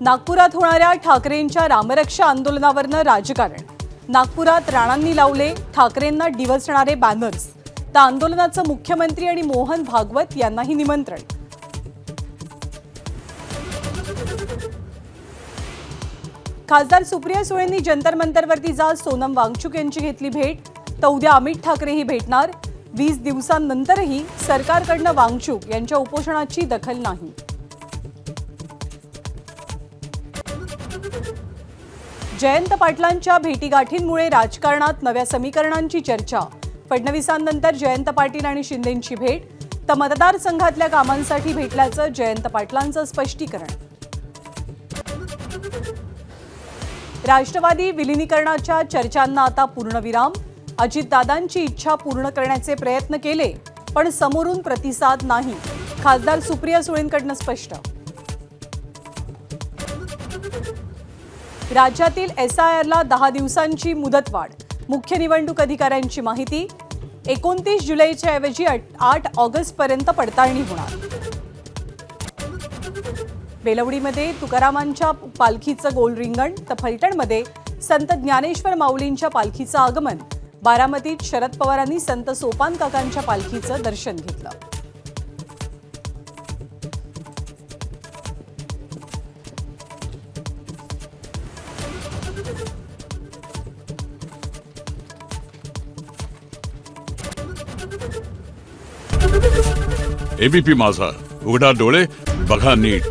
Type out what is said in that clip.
नागपुरात होणाऱ्या ठाकरेंच्या रामरक्षा आंदोलनावरनं राजकारण। नागपुरात राणांनी लावले ठाकरेंना डिवचणारे बॅनर्स। त्या आंदोलनाचं मुख्यमंत्री आणि मोहन भागवत यांनाही निमंत्रण। खासदार सुप्रिया सुळेंनी जंतर मंतरवरती जात सोनम वांगचुक यांची घेतली भेट। तर उद्या अमित ठाकरेही भेटणार। 20 दिवसांनंतरही सरकारकडनं वांगचुक यांच्या उपोषणाची दखल नाही। जयंत पाटलांच्या भेटीगाठींमुळे राजकारणात नव्या समीकरणांची चर्चा। फडणवीसांनंतर जयंत पाटील आणि शिंदेंची भेट। तर मतदारसंघातल्या कामांसाठी भेटल्याचं जयंत पाटलांचं स्पष्टीकरण। राष्ट्रवादी विलीनीकरणाच्या चर्चांना आता पूर्णविराम। अजितदादांची इच्छा पूर्ण करण्याचे प्रयत्न केले पण समोरून प्रतिसाद नाही। खासदार सुप्रिया सुळेंकडून स्पष्ट। राज्यातील एसआयआरला 10 दिवसांची मुदतवाढ। मुख्य निवडणूक अधिकाऱ्यांची माहिती। 29 जुलैच्या ऐवजी 8 ऑगस्टपर्यंत पडताळणी होणार। बेलवडीमध्ये तुकारामांच्या पालखीचं गोल रिंगण। तर फलटणमध्ये संत ज्ञानेश्वर माऊलींच्या पालखीचं आगमन। बारामतीत शरद पवारांनी संत सोपान काकांच्या पालखीचं दर्शन घेतलं। एबीपी माझा, उघडा डोळे बघा नीट।